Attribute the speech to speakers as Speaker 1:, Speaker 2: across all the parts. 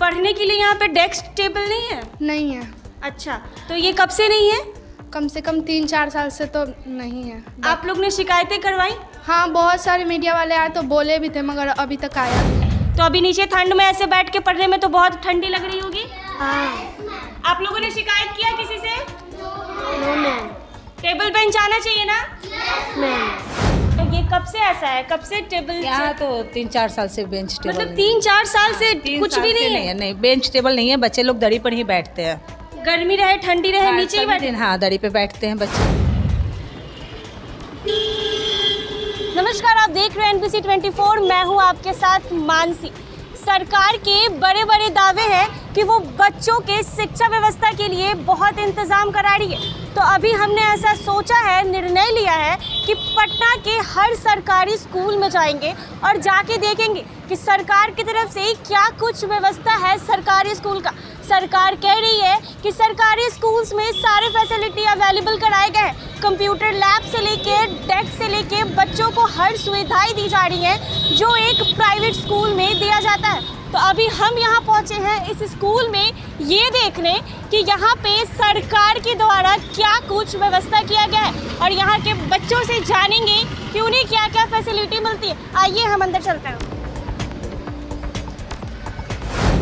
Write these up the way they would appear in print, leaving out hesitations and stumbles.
Speaker 1: पढ़ने के लिए यहाँ पे डेस्क टेबल नहीं है?
Speaker 2: नहीं है।
Speaker 1: अच्छा, तो ये कब से नहीं है?
Speaker 2: कम से कम 3-4 साल से तो नहीं है।
Speaker 1: आप लोग ने शिकायतें करवाई?
Speaker 2: हाँ, बहुत सारे मीडिया वाले आए तो बोले भी थे, मगर अभी तक आया नहीं।
Speaker 1: तो अभी नीचे ठंड में ऐसे बैठ के पढ़ने में तो बहुत ठंडी लग रही होगी।
Speaker 2: हाँ।
Speaker 1: आप लोगों ने शिकायत किया किसी से?
Speaker 2: No ma'am.
Speaker 1: टेबल बेंच आना चाहिए ना?
Speaker 2: मैम।
Speaker 1: तो ये कब से ऐसा है? कब से टेबल?
Speaker 3: यहाँ तो 3-4 साल से बेंच टेबल
Speaker 1: मतलब 3-4 साल से कुछ भी नहीं है?
Speaker 3: नहीं, बेंच टेबल नहीं है, बच्चे लोग दरी पर ही बैठते हैं।
Speaker 1: गर्मी रहे ठंडी रहे नीचे ही बैठे?
Speaker 3: हाँ, दरी पे बैठते हैं बच्चे।
Speaker 1: नमस्कार, आप देख रहे हैं NBC 24। मैं हूँ आपके साथ मानसी। सरकार के बड़े बड़े दावे हैं कि वो बच्चों के शिक्षा व्यवस्था के लिए बहुत इंतज़ाम करा रही है। तो अभी हमने ऐसा सोचा है, निर्णय लिया है कि पटना के हर सरकारी स्कूल में जाएंगे और जाके देखेंगे कि सरकार की तरफ से क्या कुछ व्यवस्था है सरकारी स्कूल का। सरकार कह रही है कि सरकारी स्कूल्स में सारे फैसिलिटी अवेलेबल कराए गए हैं। कंप्यूटर लैब से लेके डेस्क से लेके बच्चों को हर सुविधाएं दी जा रही हैं जो एक प्राइवेट स्कूल में दिया जाता है। तो अभी हम यहाँ पहुँचे हैं इस स्कूल में ये देखने कि यहाँ पे सरकार के द्वारा क्या कुछ व्यवस्था किया गया है और यहाँ के बच्चों से जानेंगे कि उन्हें क्या क्या फैसिलिटी मिलती है। आइए हम अंदर चलते हैं।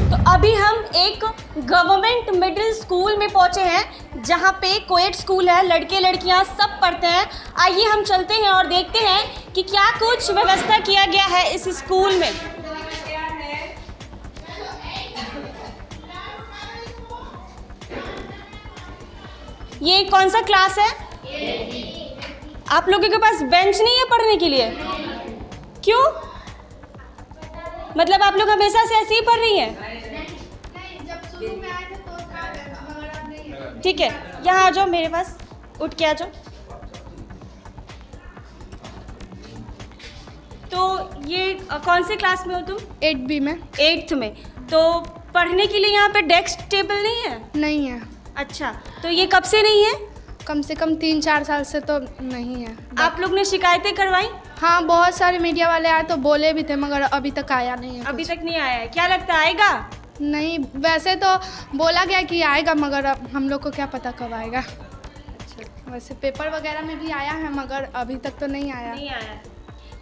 Speaker 1: तो अभी हम एक गवर्नमेंट मिडिल स्कूल में पहुंचे हैं जहां पे कोएड स्कूल है, लड़के लड़कियां सब पढ़ते हैं। आइए हम चलते हैं और देखते हैं कि क्या कुछ व्यवस्था किया गया है इस स्कूल में। ये कौन सा क्लास है? आप लोगों के पास बेंच नहीं है पढ़ने के लिए? क्यों? मतलब आप लोग हमेशा से ऐसे ही पढ़ रही हैं? ठीक है, यहाँ आ जाओ मेरे पास, उठ के आ जाओ। तो ये कौन से क्लास में हो तुम?
Speaker 2: 8B में।
Speaker 1: 8th में। तो पढ़ने के लिए यहाँ पे डेस्क टेबल नहीं है?
Speaker 2: नहीं है।
Speaker 1: अच्छा, तो ये कब से नहीं है?
Speaker 2: कम से कम 3-4 साल से तो नहीं है।
Speaker 1: आप लोग ने शिकायतें करवाई?
Speaker 2: हाँ, बहुत सारे मीडिया वाले आए तो बोले भी थे, मगर अभी तक आया नहीं है।
Speaker 1: अभी तक नहीं आया है। क्या लगता है आएगा?
Speaker 2: नहीं, वैसे तो बोला गया कि आएगा, मगर अब हम लोग को क्या पता कब आएगा। वैसे पेपर वगैरह में भी आया है, मगर अभी तक तो नहीं आया।
Speaker 1: नहीं आया।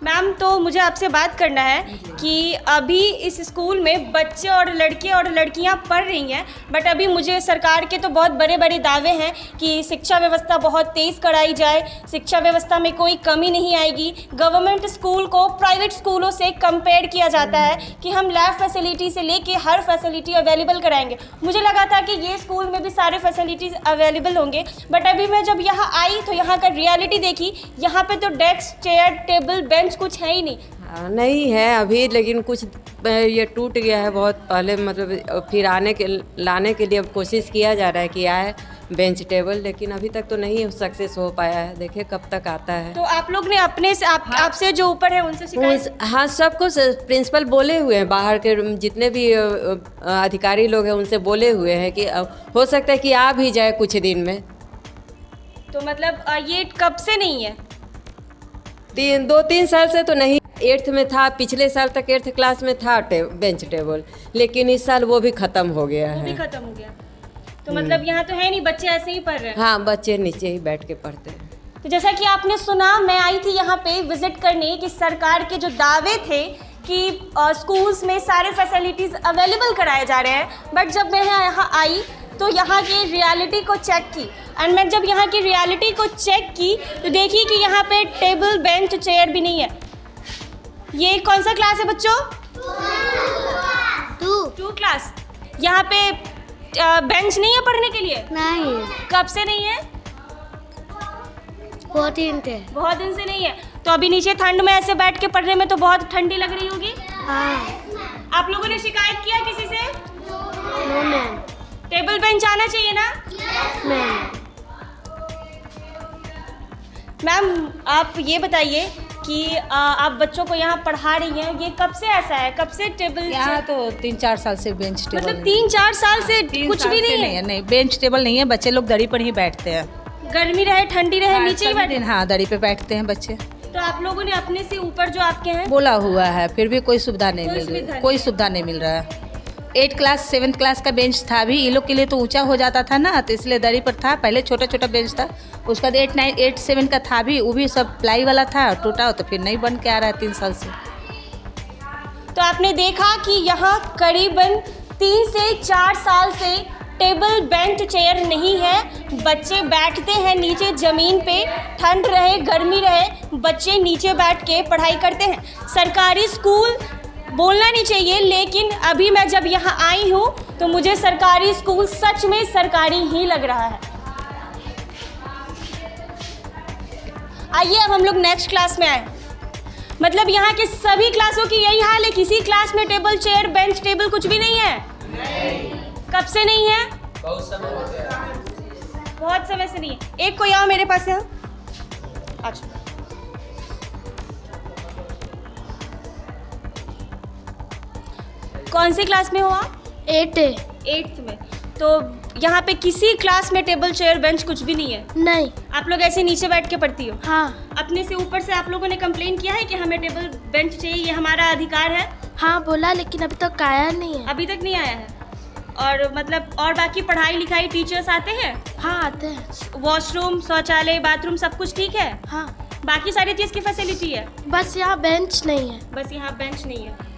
Speaker 1: मैम, तो मुझे आपसे बात करना है कि अभी इस स्कूल में बच्चे और लड़के और लड़कियां पढ़ रही हैं, बट अभी मुझे सरकार के तो बहुत बड़े बड़े दावे हैं कि शिक्षा व्यवस्था बहुत तेज़ कराई जाए, शिक्षा व्यवस्था में कोई कमी नहीं आएगी। गवर्नमेंट स्कूल को प्राइवेट स्कूलों से कंपेयर किया जाता है कि हम लैब फैसिलिटी से लेके हर फैसिलिटी अवेलेबल कराएंगे। मुझे लगा था कि ये स्कूल में भी सारे फैसिलिटीज़ अवेलेबल होंगे, बट अभी मैं जब यहाँ आई तो यहाँ का रियलिटी देखी। यहाँ पर तो डेस्क, चेयर, टेबल, बेंच कुछ है ही नहीं।
Speaker 4: नहीं है अभी, लेकिन कुछ ये टूट गया है बहुत पहले, मतलब फिर लाने के लिए अब कोशिश किया जा रहा है कि आए बेंच टेबल, लेकिन अभी तक तो नहीं सक्सेस हो पाया है। देखिए कब तक आता है।
Speaker 1: तो आप लोग ने अपने से आपसे जो ऊपर है उनसे शिकायत?
Speaker 4: हाँ, सबको प्रिंसिपल बोले हुए हैं, बाहर के जितने भी अधिकारी लोग हैं उनसे बोले हुए हैं कि हो सकता है कि आ भी जाए कुछ दिन में।
Speaker 1: तो मतलब ये कब से नहीं है?
Speaker 4: 2-3 साल से तो नहीं। 8th में था, पिछले साल तक 8th क्लास में था बेंच टेबल, लेकिन इस साल वो भी ख़त्म हो गया है।
Speaker 1: वो भी खत्म हो गया। तो मतलब यहाँ तो है नहीं, बच्चे ऐसे ही पढ़ रहे हैं?
Speaker 4: हाँ, बच्चे नीचे ही बैठ के पढ़ते हैं।
Speaker 1: तो जैसा कि आपने सुना, मैं आई थी यहाँ पे विजिट करने कि सरकार के जो दावे थे कि स्कूल्स में सारे फैसिलिटीज़ अवेलेबल कराए जा रहे हैं, बट जब मैं यहाँ आई तो यहाँ की रियलिटी को चेक की। एंड मैं जब यहाँ की रियलिटी को चेक की तो देखी कि यहाँ पे टेबल, बेंच, चेयर भी नहीं है। ये कौन सा क्लास है बच्चों? 2 क्लास। यहाँ पे बेंच नहीं है पढ़ने के लिए?
Speaker 2: नहीं।
Speaker 1: कब से नहीं है?
Speaker 2: बहुत दिन
Speaker 1: से नहीं है। तो अभी नीचे ठंड में ऐसे बैठ के पढ़ने में तो बहुत ठंडी लग रही होगी।
Speaker 2: हाँ।
Speaker 1: आप लोगों ने शिकायत किया किसी से?
Speaker 2: No ma'am.
Speaker 1: टेबल बेंच आना चाहिए ना? मैम, आप ये बताइए कि आप बच्चों को यहाँ पढ़ा रही हैं, ये कब से ऐसा है? कब से टेबल?
Speaker 3: यहाँ तो 3-4 साल से बेंच टेबल।
Speaker 1: मतलब 3-4 साल से कुछ भी नहीं है?
Speaker 3: नहीं, बेंच टेबल नहीं है, बच्चे लोग दरी पर ही बैठते हैं।
Speaker 1: गर्मी रहे ठंडी रहे नीचे ही बैठे?
Speaker 3: हाँ, दरी पे बैठते हैं बच्चे।
Speaker 1: तो आप लोगों ने अपने से ऊपर जो आपके हैं
Speaker 3: बोला हुआ है, फिर भी कोई सुविधा नहीं
Speaker 1: कोई
Speaker 3: मिल
Speaker 1: सुविधा
Speaker 3: रही,
Speaker 1: नहीं।
Speaker 3: कोई सुविधा नहीं मिल रहा है। 8 क्लास 7 क्लास का बेंच था, अभी ये लोग के लिए तो ऊंचा हो जाता था ना, तो इसलिए दरी पर था। पहले छोटा छोटा बेंच था, उसका 8 9 8 7 का था भी, वो भी सब प्लाई वाला था, टूटा तो फिर नहीं बन के आ रहा है 3 साल से।
Speaker 1: तो आपने देखा कि यहाँ करीबन 3 से 4 साल से टेबल बेंच चेयर नहीं है। बच्चे बैठते हैं नीचे ज़मीन पे, ठंड रहे गर्मी रहे बच्चे नीचे बैठ के पढ़ाई करते हैं। सरकारी स्कूल बोलना नहीं चाहिए, लेकिन अभी मैं जब यहाँ आई हूँ तो मुझे सरकारी स्कूल सच में सरकारी ही लग रहा है। आइए अब हम लोग नेक्स्ट क्लास में आए। मतलब यहाँ के सभी क्लासों की यही हाल है, किसी क्लास में टेबल चेयर बेंच टेबल कुछ भी नहीं है? नहीं। कब से नहीं है? बहुत समय से नहीं है। एक कोई आओ मेरे पास यहाँ। अच्छा, कौन सी क्लास में हो आप? 8th में। तो यहाँ पे किसी क्लास में टेबल चेयर बेंच कुछ भी नहीं है?
Speaker 5: नहीं।
Speaker 1: आप लोग ऐसे नीचे बैठ के पढ़ती हो?
Speaker 5: हाँ।
Speaker 1: अपने से ऊपर से आप लोगों ने कंप्लेन किया है कि हमें टेबल बेंच चाहिए, ये हमारा अधिकार है?
Speaker 5: हाँ बोला, लेकिन अभी तक आया नहीं है।
Speaker 1: अभी तक नहीं आया है। और मतलब और बाकी पढ़ाई लिखाई टीचर्स आते हैं?
Speaker 5: हाँ आते हैं।
Speaker 1: वॉशरूम शौचालय बाथरूम सब कुछ ठीक है?
Speaker 5: हाँ।
Speaker 1: बाकी सारी चीज़ की फैसिलिटी है?
Speaker 5: बस यहाँ बेंच नहीं है।
Speaker 1: बस यहाँ बेंच नहीं है।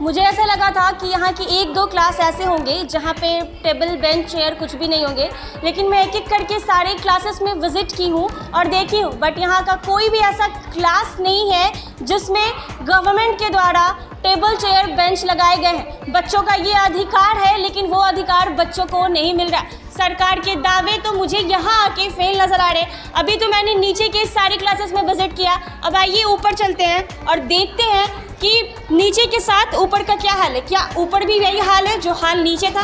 Speaker 1: मुझे ऐसा लगा था कि यहाँ की 1-2 क्लास ऐसे होंगे जहाँ पे टेबल बेंच चेयर कुछ भी नहीं होंगे, लेकिन मैं एक एक करके सारे क्लासेस में विज़िट की हूँ और देखी हूँ, बट यहाँ का कोई भी ऐसा क्लास नहीं है जिसमें गवर्नमेंट के द्वारा टेबल चेयर बेंच लगाए गए हैं। बच्चों का ये अधिकार है, लेकिन वो अधिकार बच्चों को नहीं मिल रहा। सरकार के दावे तो मुझे यहाँ आके फेल नज़र आ रहे हैं। अभी तो मैंने नीचे के सारी क्लासेस में विज़िट किया, अब आइए ऊपर चलते हैं और देखते हैं कि नीचे के साथ ऊपर का क्या हाल है। क्या ऊपर भी यही हाल है जो हाल नीचे था?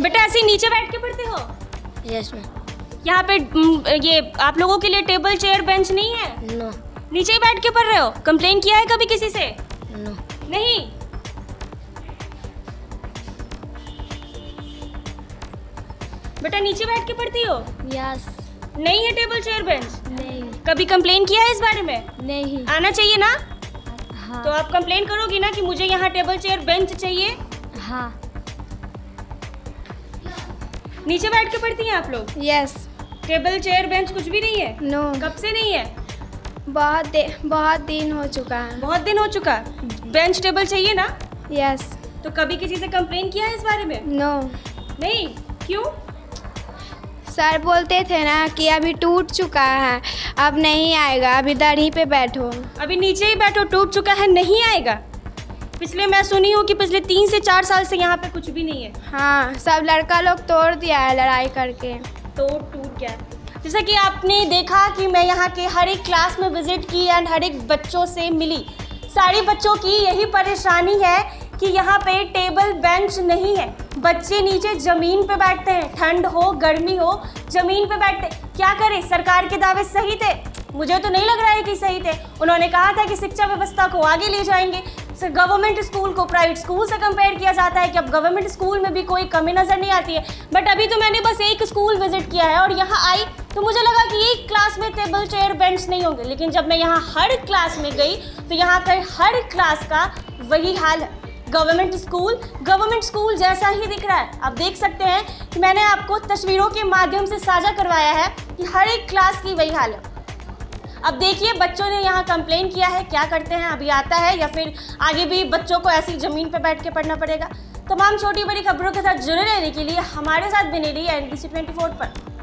Speaker 1: बेटा ऐसे ही नीचे बैठ के पढ़ते हो?
Speaker 5: Yes ma'am.
Speaker 1: यहाँ पे ये आप लोगों के लिए टेबल चेयर बेंच नहीं है?
Speaker 5: नो।
Speaker 1: नीचे ही बैठ के पढ़ रहे हो? कंप्लेन किया है कभी किसी से?
Speaker 5: नो।
Speaker 1: नहीं। बेटा नीचे बैठ के पढ़ती हो?
Speaker 5: यस।
Speaker 1: नहीं है टेबल चेयर बेंच?
Speaker 5: नहीं।
Speaker 1: कभी कंप्लेन किया है इस बारे में?
Speaker 5: नहीं।
Speaker 1: आना चाहिए ना?
Speaker 5: हाँ।
Speaker 1: तो आप कंप्लेन करोगी ना कि मुझे यहाँ टेबल चेयर बेंच चाहिए?
Speaker 5: हाँ।
Speaker 1: नीचे बैठ के पढ़ती हैं आप लोग?
Speaker 2: यस।
Speaker 1: टेबल चेयर बेंच कुछ भी नहीं है?
Speaker 2: नो।
Speaker 1: कब से नहीं है?
Speaker 2: बहुत दिन हो चुका है।
Speaker 1: बहुत दिन हो चुका। बेंच टेबल चाहिए ना?
Speaker 2: यस।
Speaker 1: तो कभी किसी से कंप्लेन किया है इस बारे में?
Speaker 2: नो।
Speaker 1: नहीं। क्यों?
Speaker 2: सर बोलते थे ना कि अभी टूट चुका है, अब नहीं आएगा, अभी दरी पे बैठो।
Speaker 1: अभी नीचे ही बैठो, टूट चुका है नहीं आएगा। पिछले मैं सुनी हूँ कि पिछले 3 से 4 साल से यहाँ पे कुछ भी नहीं है।
Speaker 2: हाँ, सब लड़का लोग तोड़ दिया है लड़ाई करके।
Speaker 1: तो टूट गया। जैसा कि आपने देखा कि मैं यहाँ के हर एक क्लास में विजिट की एंड हर एक बच्चों से मिली। सारे बच्चों की यही परेशानी है कि यहाँ पे टेबल बेंच नहीं है। बच्चे नीचे ज़मीन पे बैठते हैं, ठंड हो गर्मी हो ज़मीन पे बैठते। क्या करें, सरकार के दावे सही थे? मुझे तो नहीं लग रहा है कि सही थे। उन्होंने कहा था कि शिक्षा व्यवस्था को आगे ले जाएंगे, गवर्नमेंट स्कूल को प्राइवेट स्कूल से कंपेयर किया जाता है कि अब गवर्नमेंट स्कूल में भी कोई कमी नज़र नहीं आती है। बट अभी तो मैंने बस एक स्कूल विजिट किया है और यहाँ आई तो मुझे लगा कि एक क्लास में टेबल चेयर बेंच नहीं होंगे, लेकिन जब मैं यहाँ हर क्लास में गई तो यहाँ का हर क्लास का वही हाल है। गवर्नमेंट स्कूल जैसा ही दिख रहा है। आप देख सकते हैं कि मैंने आपको तस्वीरों के माध्यम से साझा करवाया है कि हर एक क्लास की वही हाल है। अब देखिए बच्चों ने यहाँ कंप्लेन किया है, क्या करते हैं, अभी आता है या फिर आगे भी बच्चों को ऐसी ज़मीन पर बैठ के पढ़ना पड़ेगा। तमाम छोटी बड़ी खबरों के साथ जुड़े रहने के लिए हमारे साथ बने रहिए NBC 24 पर।